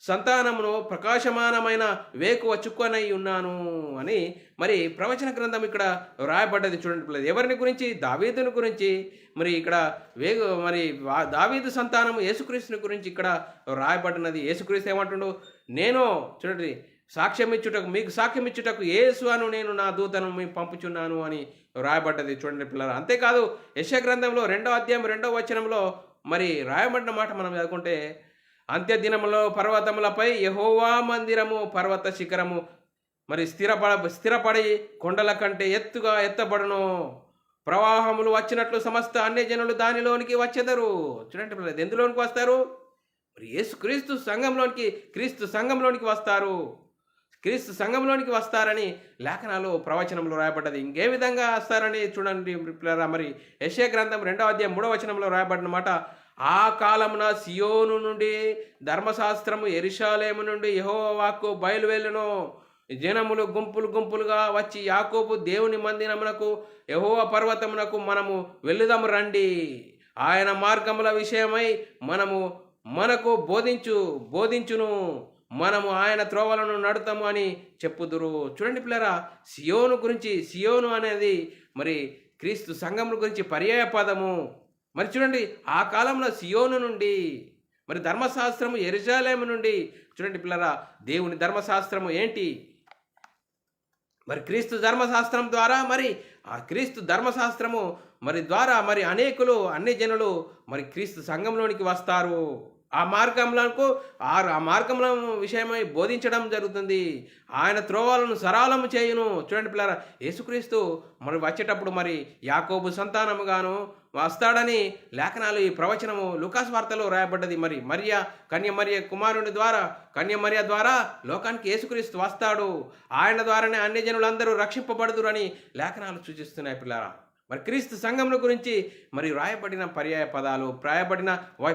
సంతానమును ప్రకాశమానమైన వేకువ చుక్కనై ఉన్నాను అని మరి ప్రవచన గ్రంథం ఇక్కడ రాయబడ్డది. చూడండి పిల్లలు, ఎవరిని గురించి? దావీదుని గురించి. మరి ఇక్కడ దావీదు సంతానము యేసుక్రీస్తుని గురించి ఇక్కడ రాయబడినది. యేసుక్రీస్తు ఏమంటుండు? నేను, చూడండి, మీకు సాక్ష్యం ఇచ్చుటకు యేసు అను నేను నా దూతను మీకు పంపుచున్నాను అని రాయబడ్డది. చూడండి పిల్లలు, అంతేకాదు యెషయా గ్రంథంలో 2వ అధ్యాయం 2వ వచనంలో మరి రాయబడిన మాట మనం చదువుకుంటే, అంత్యదినములో పర్వతములపై యెహోవా మందిరము పర్వత శిఖరము మరి స్థిరపడి కొండల కంటే ఎత్తుగా ఎత్తబడును, ప్రవాహములు వచ్చినట్లు సమస్త అన్యజనులు దానిలోనికి వచ్చెదరు. చూడండి పిల్లలు, ఎందులోనికి వస్తారు? మరి క్రీస్తు సంఘంలోనికి వస్తారు. క్రీస్తు సంఘంలోనికి వస్తారని లేఖనాలు ప్రవచనంలో రాయబడ్డది. ఇంకే విధంగా వస్తారని చూడండి పిల్లరా, మరి యెషయా గ్రంథం 2వ అధ్యాయం 3వ వచనంలో రాయబడిన మాట, ఆ కాలమున సియోను నుండి ధర్మశాస్త్రము, యెరూషలేము నుండి యెహోవా వాక్కు బయలువెళ్ళును. జనములు గుంపులుగా వచ్చి యాకోబు దేవుని మందిరమునకు యెహోవా పర్వతమునకు మనము వెళ్ళుదాము రండి. ఆయన మార్గముల విషయమై మనకు బోధించును, మనము ఆయన త్రోవలను నడుతాము అని చెప్పుదురు. చూడండి పిల్లరా, సియోను అనేది మరి క్రీస్తు సంఘముల గురించి పర్యాయ పదము. మరి చూడండి, ఆ కాలంలో సియోను నుండి మరి ధర్మశాస్త్రము యెరూషలేము నుండి. చూడండి పిల్లరా, దేవుని ధర్మశాస్త్రము ఏంటి? మరి క్రీస్తు ధర్మశాస్త్రం ద్వారా క్రీస్తు ధర్మశాస్త్రము ద్వారా అనేకులు, అన్ని జనులు మరి క్రీస్తు సంఘంలోనికి వస్తారు. ఆ మార్గంలో విషయమై బోధించడం జరుగుతుంది. ఆయన త్రోవలను సరళము చేయును. చూడండి పిల్లరా, యేసుక్రీస్తు మరి వచ్చేటప్పుడు మరి యాకోబు సంతానముగాను వస్తాడని లేఖనాలు, ఈ ప్రవచనము లూకాసు వార్తలో రాయబడ్డది. మరి కన్యమరియ కుమారుని ద్వారా, కన్యమరియ ద్వారా లోకానికి యేసుక్రీస్తు వస్తాడు. ఆయన ద్వారానే అన్ని జనులందరూ రక్షింపబడుదురు అని లేఖనాలు సూచిస్తున్నాయి పిల్లరా. మరి క్రీస్తు సంఘముల గురించి మరి రాయబడిన పర్యాయ పదాలు, రాయబడిన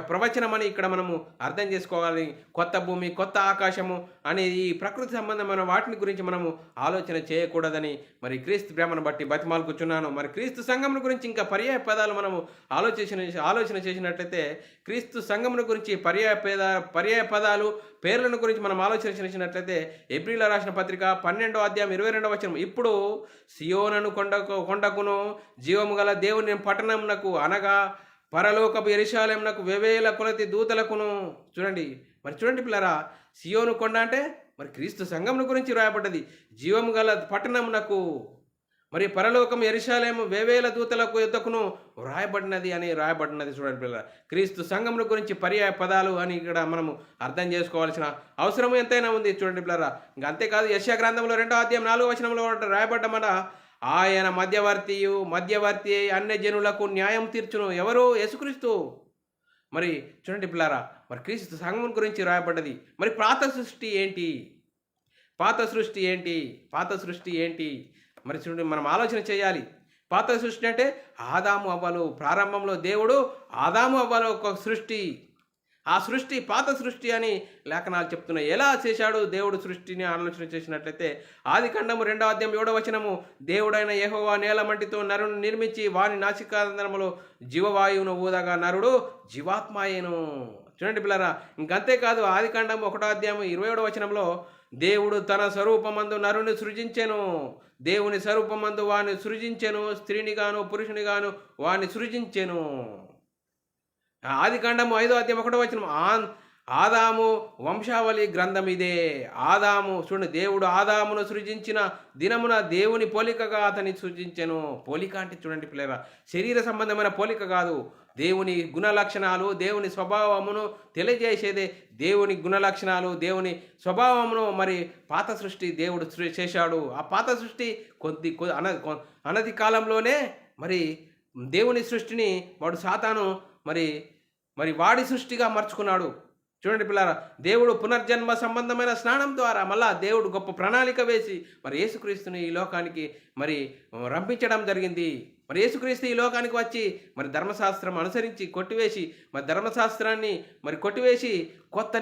ప్రవచనం అని ఇక్కడ మనము అర్థం చేసుకోవాలి. కొత్త భూమి, కొత్త ఆకాశము అనే ఈ ప్రకృతి సంబంధమైన వాటిని గురించి మనము ఆలోచన చేయకూడదని మరి క్రీస్తు ప్రేమను బట్టి బతిమాలుకుచున్నాను. మరి క్రీస్తు సంఘముల గురించి ఇంకా పర్యాయ పదాలు మనము ఆలోచన చేసినట్లయితే, క్రీస్తు సంఘముల గురించి పర్యాయ పదాలు, పేర్లను గురించి మనం ఆలోచన చేసినట్లయితే, ఏప్రిల్ రాసిన పత్రిక 12వ అధ్యాయం 22వ వచనం, ఇప్పుడు సియోనను కొండకును జీవము గల దేవుని పట్టణమునకు అనగా పరలోకపు యెరూషలేమునకు వేవేల కొలది దూతలకును. చూడండి పిల్లరా, సియోను కొండ అంటే మరి క్రీస్తు సంఘముల గురించి రాయబడ్డది. జీవము గల పట్టణమునకు మరి పరలోకం యెరూషలేము వేవేల దూతలకు యుద్ధకును రాయబడినది. చూడండి పిల్లరా, క్రీస్తు సంఘముల గురించి పర్యాయ పదాలు అని ఇక్కడ మనము అర్థం చేసుకోవాల్సిన అవసరం ఎంతైనా ఉంది. చూడండి పిల్లరా, ఇంకా అంతేకాదు యెషయా గ్రంథంలో 2వ అధ్యాయం 4వ వచనంలో రాయబడ్డమాట, ఆయన మధ్యవర్తి అన్ని జనులకు న్యాయం తీర్చును. ఎవరు? యేసుక్రీస్తు. మరి చూడండి పిల్లారా, మరి క్రీస్తు సంఘం గురించి రాయబడ్డది. మరి పాత సృష్టి ఏంటి? మరి చూడండి, మనం ఆలోచన చేయాలి. పాత సృష్టి అంటే ఆదాము అవ్వలు. ప్రారంభంలో దేవుడు ఆదాము అవ్వలు ఒక సృష్టి. ఆ సృష్టి పాత సృష్టి అని లేఖనాలు చెప్తున్నాయి. ఎలా చేశాడు దేవుడు సృష్టిని ఆలోచన చేసినట్లయితే, ఆదికాండము 2వ అధ్యాయం 7వ వచనము, దేవుడైన యెహోవా నేల మట్టితో నరుని నిర్మించి వాని నాసికారంధ్రములో జీవవాయువును ఊదగా నరుడు జీవాత్మాయేను. చూడండి పిల్లరా, ఇంకంతేకాదు ఆదికాండము 1వ అధ్యాయం 27వ వచనంలో, దేవుడు తన స్వరూపమందు నరుని సృజించెను, దేవుని స్వరూపమందు వాని సృజించెను, స్త్రీనిగాను పురుషునిగాను వాని సృజించెను. ఆదికాండము 5వ అధ్యాయం 1వ వచనం, ఆదాము వంశావళి గ్రంథం ఇదే. చూడండి, దేవుడు ఆదామును సృజించిన దినమున దేవుని పోలికగా అతన్ని సృజించెను. పోలిక అంటే చూడండి పిల్లరా, శరీర సంబంధమైన పోలిక కాదు. దేవుని గుణలక్షణాలు, దేవుని స్వభావమును తెలియజేసేదే దేవుని గుణలక్షణాలు, దేవుని స్వభావమును మరి పాత సృష్టి దేవుడు చేశాడు. ఆ పాత సృష్టి అనతి కాలంలోనే మరి దేవుని సృష్టిని వాడు సాతాను మరి మరి వాడి సృష్టిగా మార్చుకున్నాడు. చూడండి పిల్లారా, దేవుడు పునర్జన్మ సంబంధమైన స్నానం ద్వారా మళ్ళా దేవుడు గొప్ప ప్రణాళిక వేసి మరి యేసుక్రీస్తుని ఈ లోకానికి మరి రంపించడం జరిగింది. మరి యేసుక్రీస్తు ఈ లోకానికి వచ్చి మరి ధర్మశాస్త్రం అనుసరించి కొట్టివేసి మరి ధర్మశాస్త్రాన్ని మరి కొట్టివేసి కొత్త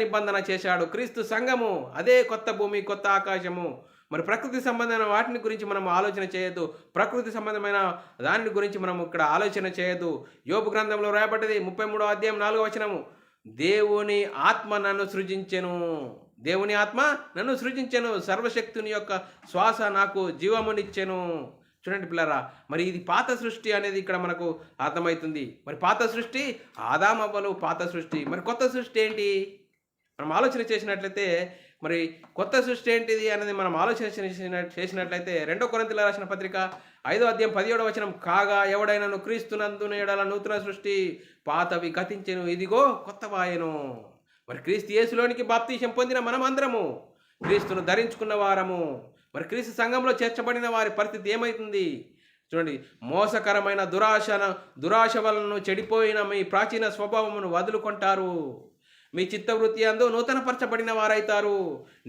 నిబంధన చేశాడు. క్రీస్తు సంఘము, అదే కొత్త భూమి, కొత్త ఆకాశము. మరి ప్రకృతి సంబంధమైన వాటిని గురించి మనం ఆలోచన చేయొద్దు. ప్రకృతి సంబంధమైన దాని గురించి మనం ఇక్కడ ఆలోచన చేయొద్దు. యోబు గ్రంథంలో రాయబడ్డది 33వ అధ్యాయం 4వ వచనము, దేవుని ఆత్మ నన్ను సృజించెను, దేవుని ఆత్మ నన్ను సృజించెను, సర్వశక్తుని యొక్క శ్వాస నాకు జీవమునిచ్చెను. చూడండి పిల్లరా, మరి ఇది పాత సృష్టి అనేది ఇక్కడ మనకు అర్థమవుతుంది. మరి పాత సృష్టి ఆదామవ్వలు పాత సృష్టి. మరి కొత్త సృష్టి ఏంటి? మనం ఆలోచన చేసినట్లయితే మరి కొత్త సృష్టి ఏంటిది అనేది మనం ఆలోచన చేసినట్లయితే 2 కొరింథీయులకు రాసిన పత్రిక 5వ అధ్యాయం 17వ వచనం, కాగా ఎవడైనను క్రీస్తునందున ఎడల నూతన సృష్టి, పాతవి గతించెను, ఇదిగో కొత్తవాయెను. మరి క్రీస్తు యేసులోనికి బాప్తీసం పొందిన మనం అందరము క్రీస్తును ధరించుకున్న వారము. మరి క్రీస్తు సంఘంలో చేర్చబడిన వారి పరిస్థితి ఏమవుతుంది? చూడండి, మోసకరమైన దురాశ వలన చెడిపోయిన మీ ప్రాచీన స్వభావమును వదులుకుంటారు, మీ చిత్తవృత్తి అందు నూతనపరచబడిన వారైతారు,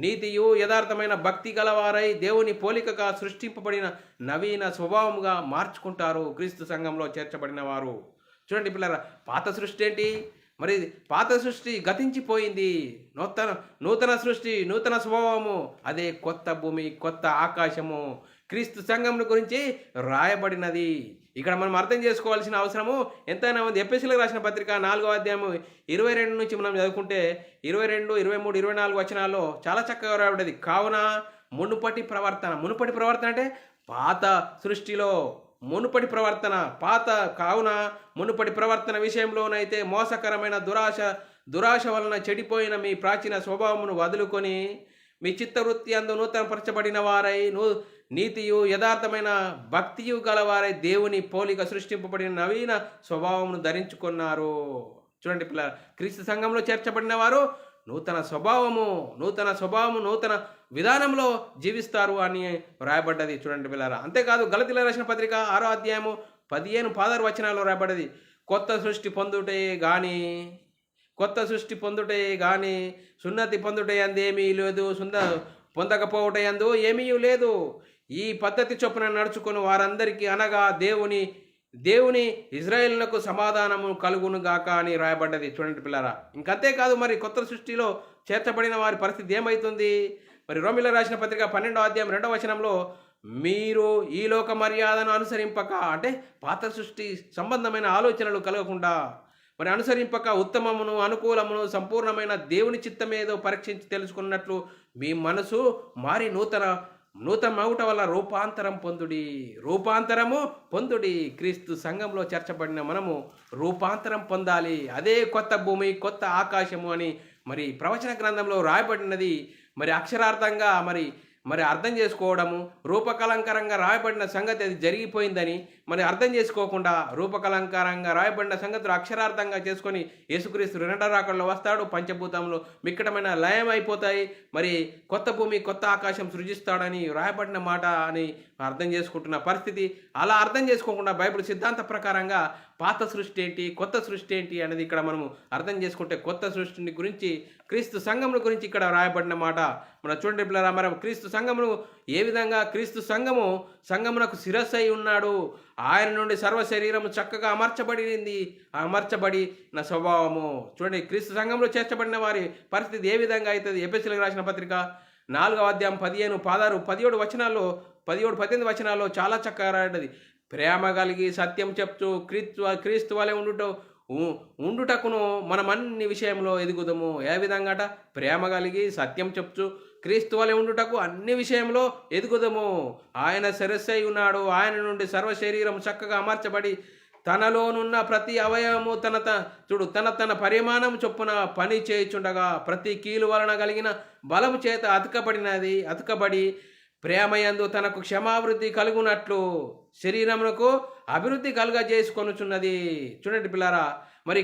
నీతియు యథార్థమైన భక్తి గలవారై దేవుని పోలికగా సృష్టింపబడిన నవీన స్వభావముగా మార్చుకుంటారు క్రీస్తు సంఘంలో చేర్చబడిన వారు. చూడండి పిల్లరా, పాత సృష్టి ఏంటి? మరి పాత సృష్టి గతించిపోయింది, నూతన సృష్టి, నూతన స్వభావము, అదే కొత్త భూమి, కొత్త ఆకాశము క్రీస్తు సంఘం గురించి రాయబడినది. ఇక్కడ మనం అర్థం చేసుకోవాల్సిన అవసరము ఎంతైనా ఉంది. ఎఫెసీయులకు రాసిన పత్రిక 4వ అధ్యాయం 22 నుంచి మనం చదువుకుంటే 22, 23, 24 వచనాల్లో చాలా చక్కగా రాయబడ్డది. కావున మునుపటి ప్రవర్తన అంటే పాత సృష్టిలో మునుపటి ప్రవర్తన విషయంలోనైతే మోసకరమైన దురాశ వలన చెడిపోయిన మీ ప్రాచీన స్వభావమును వదులుకొని మీ చిత్తవృత్తి అందు నూతనపరచబడిన వారై నీతియు యథార్థమైన భక్తియు గలవారై దేవుని పోలిక సృష్టింపబడిన నవీన స్వభావమును ధరించుకున్నారు. చూడండి పిల్లలు, క్రీస్తు సంఘంలో చేర్చబడిన వారు నూతన స్వభావము నూతన విధానంలో జీవిస్తారు అని రాయబడ్డది. చూడండి పిల్లరా, అంతేకాదు గలతీయులకు రాసిన పత్రిక 6వ అధ్యాయము 15-16 వచనాల్లో రాయబడ్డది, కొత్త సృష్టి పొందుటే గాని సున్నతి పొందుటే అందు ఏమీ లేదు, పొందకపోవటే అందు ఏమీ లేదు. ఈ పద్ధతి చొప్పున నడుచుకుని వారందరికీ అనగా దేవుని ఇజ్రాయేలులకు సమాధానము కలుగును గాక అని రాయబడ్డది. చూడండి పిల్లరా, ఇంకంతేకాదు మరి కొత్త సృష్టిలో చేర్చబడిన వారి పరిస్థితి ఏమవుతుంది? మరి రోమీయులకు రాసిన పత్రిక 12వ అధ్యాయం 2వ వచనంలో, మీరు ఈ లోక మర్యాదను అనుసరింపక, అంటే పాత సృష్టి సంబంధమైన ఆలోచనలు కలగకుండా మరి అనుసరింపక ఉత్తమమును అనుకూలమును సంపూర్ణమైన దేవుని చిత్తమేదో పరీక్షించి తెలుసుకున్నట్లు మీ మనసు మారి నూతన మౌట వల్ల రూపాంతరము పొందుడి. క్రీస్తు సంఘంలో చేర్చబడిన మనము రూపాంతరం పొందాలి, అదే కొత్త భూమి, కొత్త ఆకాశము అని మరి ప్రవచన గ్రంథంలో రాయబడినది. మరి అక్షరార్థంగా మరి అర్థం చేసుకోవడము, రూపకలంకరంగా రాయబడిన సంగతి అది జరిగిపోయిందని మరి అర్థం చేసుకోకుండా రూపకలంకరంగా రాయబడిన సంగతులు అక్షరార్థంగా చేసుకొని యేసుక్రీస్తు 2వ రాకడలో వస్తాడు, పంచభూతంలో మిక్కటమైన లయం అయిపోతాయి, మరి కొత్త భూమి, కొత్త ఆకాశం సృజిస్తాడని రాయబడిన మాట అని అర్థం చేసుకుంటున్న పరిస్థితి. అలా అర్థం చేసుకోకుండా బైబిల్ సిద్ధాంత ప్రకారంగా పాత సృష్టి ఏంటి, కొత్త సృష్టి ఏంటి అనేది ఇక్కడ మనము అర్థం చేసుకుంటే కొత్త సృష్టిని గురించి, క్రీస్తు సంఘముల గురించి ఇక్కడ రాయబడిన మాట మన చూడండి పిల్లరా. మనం క్రీస్తు సంఘమును ఏ విధంగా, క్రీస్తు సంఘమునకు శిరస్సు అయి ఉన్నాడు, ఆయన నుండి సర్వ శరీరము చక్కగా అమర్చబడిన స్వభావము. చూడండి, క్రీస్తు సంఘంలో చేర్చబడిన వారి పరిస్థితి ఏ విధంగా అవుతుంది? ఎఫెసీయులకు రాసిన పత్రిక 4వ అధ్యాయం 15-17 వచనాల్లో 17-18 వచనాల్లో చాలా చక్కగా రాయబడ్డది. ప్రేమ కలిగి సత్యం చెప్తూ క్రీస్తు వలె ఉండుటకును మనం అన్ని విషయంలో ఎదుగుదము. ఏ విధంగా? ప్రేమ కలిగి సత్యం చెప్తూ క్రీస్తు వలె ఉండుటకు అన్ని విషయంలో ఎదుగుదము. ఆయన శిరస్సు అయి ఉన్నాడు, ఆయన నుండి సర్వ శరీరం చక్కగా అమర్చబడి తనలోనున్న ప్రతి అవయవము తన పరిమాణం చొప్పున పని చేయుచుండగా ప్రతి కీలు వలన కలిగిన బలము చేత అతుకబడి ప్రేమయందు తనకు క్షమావృద్ధి కలుగునట్లు శరీరమునకు అభివృద్ధి కలుగజేసుకొనుచున్నది. చూడండి పిల్లారా,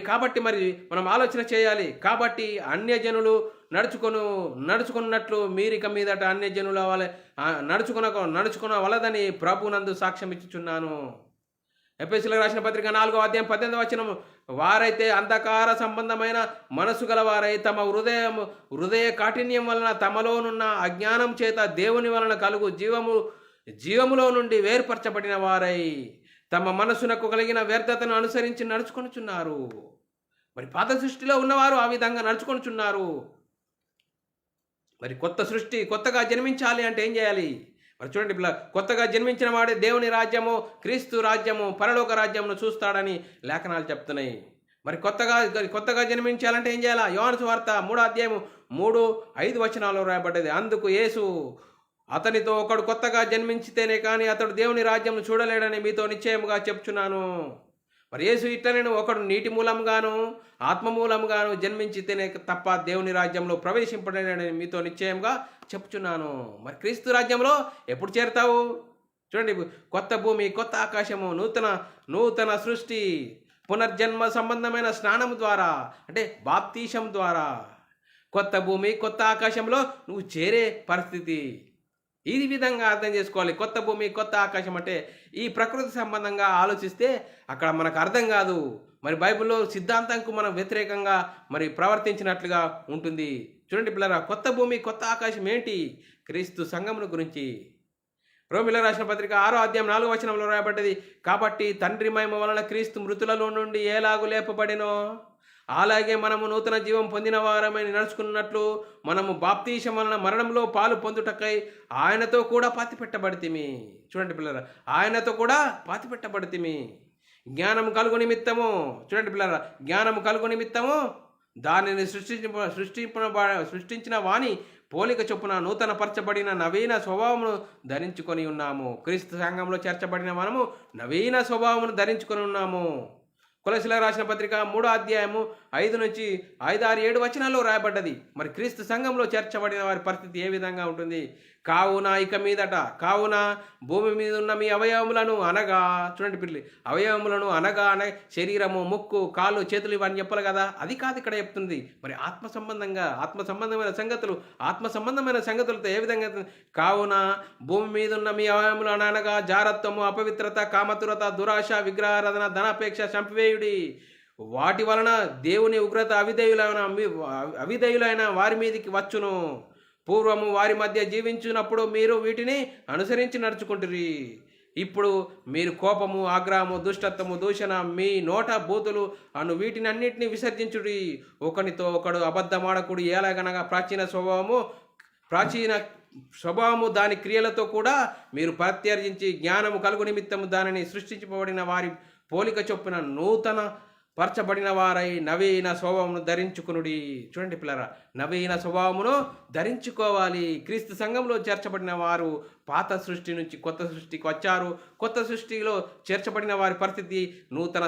కాబట్టి మనం ఆలోచన చేయాలి. కాబట్టి అన్యజనులు నడుచుకున్నట్లు మీరిక మీదట అన్యజనుల వలె నడుచుకున వలదని ప్రభునందు సాక్ష్యం ఇచ్చుచున్నాను. ఎఫెసీయులకు రాసిన పత్రిక 4వ అధ్యాయం 18వ వచనం, వారైతే అంధకార సంబంధమైన మనసు గలవారై తమ హృదయ కాఠిన్యం వలన తమలోనున్న అజ్ఞానం చేత దేవుని వలన కలుగు జీవములో నుండి వేర్పరచబడిన వారై తమ మనసునకు కలిగిన వ్యర్థతను అనుసరించి నడుచుకొనుచున్నారు. మరి పాత సృష్టిలో ఉన్నవారు ఆ విధంగా నడుచుకొనుచున్నారు. మరి కొత్త సృష్టి, కొత్తగా జన్మించాలి అంటే ఏం చేయాలి? మరి చూడండి, కొత్తగా జన్మించిన వాడే దేవుని రాజ్యము, క్రీస్తు రాజ్యము, పరలోక రాజ్యమును చూస్తాడని లేఖనాలు చెప్తున్నాయి. మరి కొత్తగా జన్మించాలంటే ఏం చేయాలా? యోహాను సువార్త 3వ అధ్యాయము 3-5 వచనాల్లో రాయబడ్డది. అందుకు యేసు, అతనితో ఒకడు కొత్తగా జన్మించితేనే కానీ అతడు దేవుని రాజ్యం చూడలేడని మీతో నిశ్చయముగా చెప్తున్నాను. మరి యేసు ఇట్లనే ఒకడు నీటి మూలంగాను ఆత్మ మూలంగాను జన్మించితేనే తప్ప దేవుని రాజ్యంలో ప్రవేశింపలేడని మీతో నిశ్చయంగా చెప్తున్నాను. మరి క్రీస్తు రాజ్యంలో ఎప్పుడు చేరుతావు? చూడండి, కొత్త భూమి, కొత్త ఆకాశము, నూతన సృష్టి, పునర్జన్మ సంబంధమైన స్నానం ద్వారా, అంటే బాప్తీసం ద్వారా కొత్త భూమి, కొత్త ఆకాశంలో నువ్వు చేరే పరిస్థితి. ఈ విధంగా అర్థం చేసుకోవాలి. కొత్త భూమి, కొత్త ఆకాశం అంటే ఈ ప్రకృతి సంబంధంగా ఆలోచిస్తే అక్కడ మనకు అర్థం కాదు. మరి బైబిల్లో సిద్ధాంతంకు మనం వ్యతిరేకంగా మరి ప్రవర్తించినట్లుగా ఉంటుంది. చూడండి పిల్లరా, కొత్త భూమి, కొత్త ఆకాశం ఏంటి? క్రీస్తు సంఘమును గురించి రోమీయులకు రాసిన పత్రిక 6వ అధ్యాయం 4వ వచనంలో రాయబడ్డది. కాబట్టి తండ్రి మహిమ వలన క్రీస్తు మృతులలో నుండి ఎలాగూ లేపబడినో అలాగే మనము నూతన జీవం పొందిన వారమని నడుచుకున్నట్లు మనము బాప్తీసం వలన మరణంలో పాలు పొందుటకై ఆయనతో కూడా పాతిపెట్టబడితిమి. చూడండి పిల్లరా, ఆయనతో కూడా పాతిపెట్టబడితిమి. జ్ఞానం కలుగు నిమిత్తము, చూడండి పిల్లరా, జ్ఞానం కలుగు నిమిత్తము దానిని సృష్టించిన వాణి పోలిక చొప్పున నూతన పరచబడిన నవీన స్వభావమును ధరించుకొని ఉన్నాము. క్రీస్తు సంఘంలో చేర్చబడిన మనము నవీన స్వభావమును ధరించుకొని ఉన్నాము. కొలస్సీయులకు రాసిన పత్రిక 3వ అధ్యాయము 5-5, 6, 7 వచనాల్లో రాయబడ్డది. మరి క్రీస్తు సంఘంలో చేర్చబడిన వారి పరిస్థితి ఏ విధంగా ఉంటుంది? కావున భూమి మీద ఉన్న మీ అవయవములను అనగా, చూడండి పిల్లి, అవయవములను అనగా శరీరము, ముక్కు, కాళ్ళు, చేతులు ఇవన్నీ చెప్పాలి కదా. అది కాదు ఇక్కడ చెప్తుంది. మరి ఆత్మ సంబంధమైన సంగతులతో ఏ విధంగా? కావున భూమి మీద ఉన్న మీ అవయవములను అనగా జారత్వము, అపవిత్రత, కామతురత, దురాశ, విగ్రహారాధన, ధనాపేక్ష చంపివేయుడి. వాటి వలన దేవుని ఉగ్రత అవిధేయులైన వారి మీదికి వచ్చును. పూర్వము వారి మధ్య జీవించినప్పుడు మీరు వీటిని అనుసరించి నడుచుకుంటురి. ఇప్పుడు మీరు కోపము, ఆగ్రహము, దుష్టత్వము, దూషణ, మీ నోట బూతులు అను వీటిని అన్నిటిని విసర్జించుడి. ఒకనితో ఒకడు అబద్ధమాడకుడు. ఎలాగనగా ప్రాచీన స్వభావము దాని క్రియలతో కూడా మీరు ప్రత్యర్జించి జ్ఞానము కలుగు నిమిత్తము దానిని సృష్టించబడిన వారి పోలిక చొప్పున నూతన పరచబడిన వారై నవీన స్వభావమును ధరించుకునుడి. చూడండి పిల్లరా, నవీన స్వభావమును ధరించుకోవాలి. క్రీస్తు సంఘంలో చేర్చబడిన వారు పాత సృష్టి నుంచి కొత్త సృష్టికి వచ్చారు. కొత్త సృష్టిలో చేర్చబడిన వారి పరిస్థితి నూతన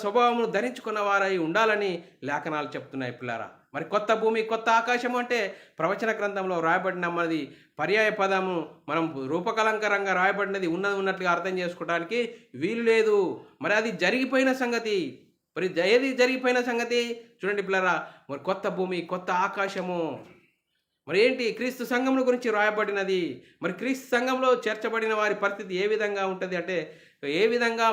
స్వభావమును ధరించుకున్న వారై ఉండాలని లేఖనాలు చెప్తున్నాయి పిల్లరా. మరి కొత్త భూమి, కొత్త ఆకాశం అంటే ప్రవచన గ్రంథంలో రాయబడిన మనది పర్యాయ పదము. మనం రూపకలంకరంగా రాయబడినది ఉన్నట్లుగా అర్థం చేసుకోవడానికి వీలు లేదు. మరి అది జరిగిపోయిన సంగతి. మరి ఏది జరిగిపోయిన సంగతి? చూడండి పిల్లరా, మరి కొత్త భూమి, కొత్త ఆకాశము మరి ఏంటి? క్రీస్తు సంఘముల గురించి రాయబడినది. మరి క్రీస్తు సంఘంలో చేర్చబడిన వారి పరిస్థితి ఏ విధంగా ఉంటుంది అంటే, ఏ విధంగా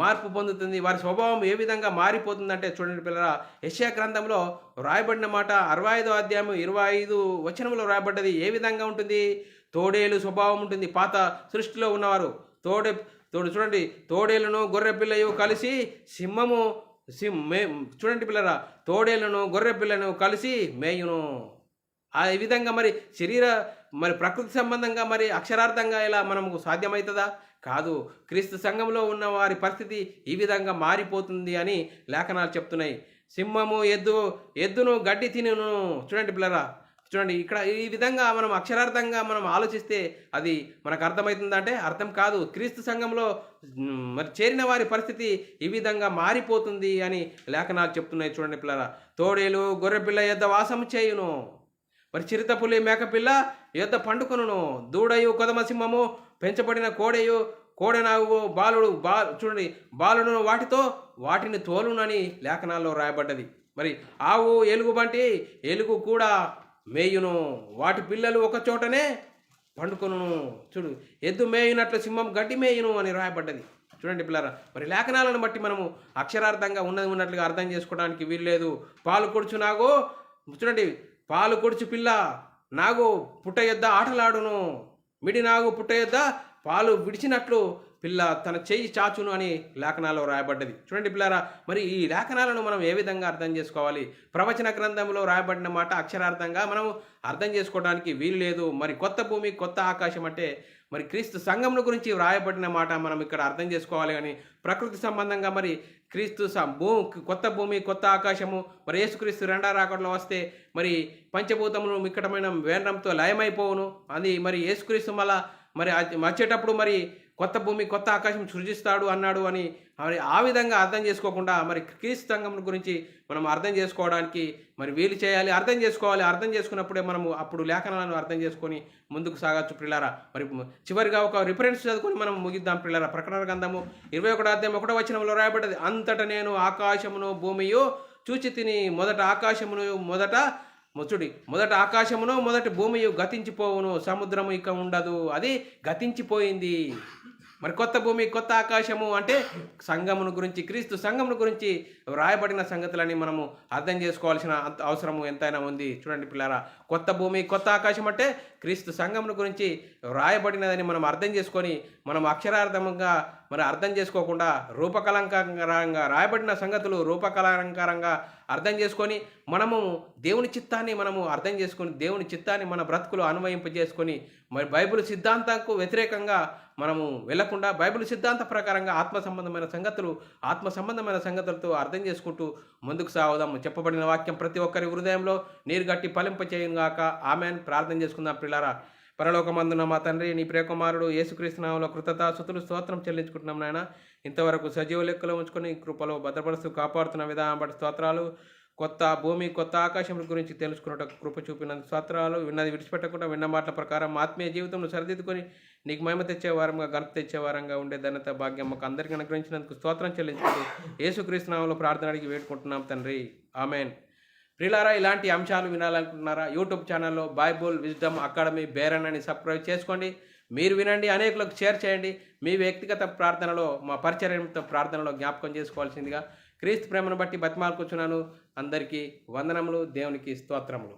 మార్పు పొందుతుంది, వారి స్వభావం ఏ విధంగా మారిపోతుందంటే, చూడండి పిల్లరా, యెషయా గ్రంథంలో రాయబడిన మాట 65వ అధ్యాయం 25 వచనంలో రాయబడ్డది. ఏ విధంగా ఉంటుంది? తోడేలు స్వభావం ఉంటుంది. పాత సృష్టిలో ఉన్నవారు చూడండి, తోడేలును గొర్రె పిల్లయు కలిసి చూడండి పిల్లరా, తోడేలను గొర్రె పిల్లను కలిసి మేయును. ఆ విధంగా మరి మరి ప్రకృతి సంబంధంగా మరి అక్షరార్థంగా ఇలా మనకు సాధ్యమవుతుందా? కాదు. క్రీస్తు సంఘంలో ఉన్న వారి పరిస్థితి ఈ విధంగా మారిపోతుంది అని లేఖనాలు చెప్తున్నాయి. సింహము ఎద్దును గడ్డి తినును. చూడండి పిల్లరా, చూడండి ఇక్కడ ఈ విధంగా మనం అక్షరార్థంగా మనం ఆలోచిస్తే అది మనకు అర్థమవుతుందంటే అర్థం కాదు. క్రీస్తు సంఘంలో మరి చేరిన వారి పరిస్థితి ఈ విధంగా మారిపోతుంది అని లేఖనాలు చెప్తున్నాయి. చూడండి పిల్లరా, తోడేలు గొర్రెపిల్ల యొద్ద వాసము చేయును. మరి చిరుతపులి మేకపిల్ల యొద్ద పండుకొనును. దూడయు కొదమసింహము పెంచబడిన కోడెనాగు చూడండి బాలును వాటిని తోలునని లేఖనాల్లో రాయబడ్డది. మరి ఆవు ఎలుగు కూడా మేయును. వాటి పిల్లలు ఒక చోటనే పండుకొను. చూడు, ఎద్దు మేయినట్లు సింహం గడ్డి మేయును అని రాయబడ్డది. చూడండి పిల్లరా, మరి లేఖనాలను బట్టి మనము అక్షరార్థంగా ఉన్నది ఉన్నట్లుగా అర్థం చేసుకోవడానికి వీల్లేదు. పాలు కొడుచు నాగో, చూడండి, పాలు కొడుచు పిల్ల నాగు పుట్ట యొద్ద ఆటలాడును, మిడి నాగు పుట్ట యొద్ద పాలు విడిచినట్లు పిల్ల తన చెయ్యి చాచును అని లేఖనాల్లో రాయబడ్డది. చూడండి పిల్లారా, మరి ఈ లేఖనాలను మనం ఏ విధంగా అర్థం చేసుకోవాలి? ప్రవచన గ్రంథంలో రాయబడిన మాట అక్షరార్థంగా మనం అర్థం చేసుకోవడానికి వీలు లేదు. మరి కొత్త భూమి కొత్త ఆకాశం అంటే మరి క్రీస్తు సంఘముల గురించి వ్రాయబడిన మాట మనం ఇక్కడ అర్థం చేసుకోవాలి. కానీ ప్రకృతి సంబంధంగా మరి క్రీస్తు కొత్త భూమి కొత్త ఆకాశము, మరి యేసుక్రీస్తు రెండో రాకడలో వస్తే మరి పంచభూతములు మిక్కటమైన వేంద్రంతో లయమైపోవును. అది మరి యేసుక్రీస్తు మళ్ళా మరి వచ్చేటప్పుడు మరి కొత్త భూమి కొత్త ఆకాశం సృజిస్తాడు అన్నాడు అని మరి ఆ విధంగా అర్థం చేసుకోకుండా మరి క్రీస్తు సంఘం గురించి మనం అర్థం చేసుకోవడానికి మరి వీలు చేయాలి, అర్థం చేసుకోవాలి. అర్థం చేసుకున్నప్పుడే మనము అప్పుడు లేఖనాలను అర్థం చేసుకొని ముందుకు సాగచ్చు పిల్లారా. మరి చివరిగా ఒక రిఫరెన్స్ చదువుకొని మనం ముగిద్దాం పిల్లారా. ప్రకటన గ్రంథము 21వ అధ్యాయం 1వ వచనంలో రాయబడ్డది, అంతటా నేను ఆకాశమును భూమియు చూచి తిని, మొదట ఆకాశమును మొదట ఆకాశమును మొదటి భూమియు గతించిపోవును, సముద్రము ఇక ఉండదు, అది గతించిపోయింది. మరి కొత్త భూమి కొత్త ఆకాశము అంటే సంఘమును గురించి, క్రీస్తు సంఘమును గురించి వ్రాయబడిన సంగతులని మనము అర్థం చేసుకోవాల్సిన అవసరము ఎంతైనా ఉంది. చూడండి పిల్లారా, కొత్త భూమి కొత్త ఆకాశం అంటే క్రీస్తు సంఘమును గురించి వ్రాయబడినదని మనం అర్థం చేసుకొని మనం అక్షరార్థంగా మరి అర్థం చేసుకోకుండా రూపకలంకారంగా రాయబడిన సంగతులు రూపకలంకారంగా అర్థం చేసుకొని మనము దేవుని చిత్తాన్ని మనము అర్థం చేసుకొని దేవుని చిత్తాన్ని మన బ్రతుకులు అన్వయింపజేసుకొని మరి బైబిల్ సిద్ధాంతానికి వ్యతిరేకంగా మనము వెళ్లకుండా బైబిల్ సిద్ధాంత ప్రకారంగా ఆత్మ సంబంధమైన సంగతులతో అర్థం చేసుకుంటూ ముందుకు సాగుదాం. చెప్పబడిన వాక్యం ప్రతి ఒక్కరి హృదయంలో నీరు గట్టి ఫలింపచేయుగాక. ఆమెన్. ప్రార్థన చేసుకుందాం పిల్లారా. పరలోకమందున మా తండ్రి, నీ ప్రియకుమారుడు యేసుక్రీస్తు నామములో కృతజ్ఞతాస్తుతులు స్తోత్రం చెల్లించుకుంటున్నాం నాయన. ఇంతవరకు సజీవ లెక్కలో ఉంచుకొని కృపలో భద్రపరుస్తూ కాపాడుతున్న విధానం బట్టి స్తోత్రాలు. కొత్త భూమి కొత్త ఆకాశం గురించి తెలుసుకున్నట్టు కృప చూపినందుకు స్తోత్రాలు. విన్నది విడిచిపెట్టకుండా విన్న మాటల ప్రకారం ఆత్మీయ జీవితంలో సరిదిద్దుకొని నీకు మహిమ తెచ్చేవారంగా ఘనత తెచ్చేవారంగా ఉండే ధన్యత భాగ్యం మాకు అందరికీ అనుగ్రహించినందుకు స్తోత్రం చెల్లించుకుంటూ యేసుక్రీస్తు నామములో ప్రార్థన అడిగి వేడుకుంటున్నాం తండ్రి. ఆమెన్. ప్రియులారా, ఇలాంటి అంశాలు వినాలనుకుంటున్నారా? యూట్యూబ్ ఛానల్లో బైబుల్ విజ్డమ్ అకాడమీ బేరన్ అని సబ్స్క్రైబ్ చేసుకోండి. మీరు వినండి, అనేకులకు షేర్ చేయండి. మీ వ్యక్తిగత ప్రార్థనలో మా పరిచర్యతో ప్రార్థనలో జ్ఞాపకం చేసుకోవాల్సిందిగా క్రీస్తు ప్రేమను బట్టి బతిమాలుకొచ్చున్నాను. అందరికీ వందనములు, దేవునికి స్తోత్రములు.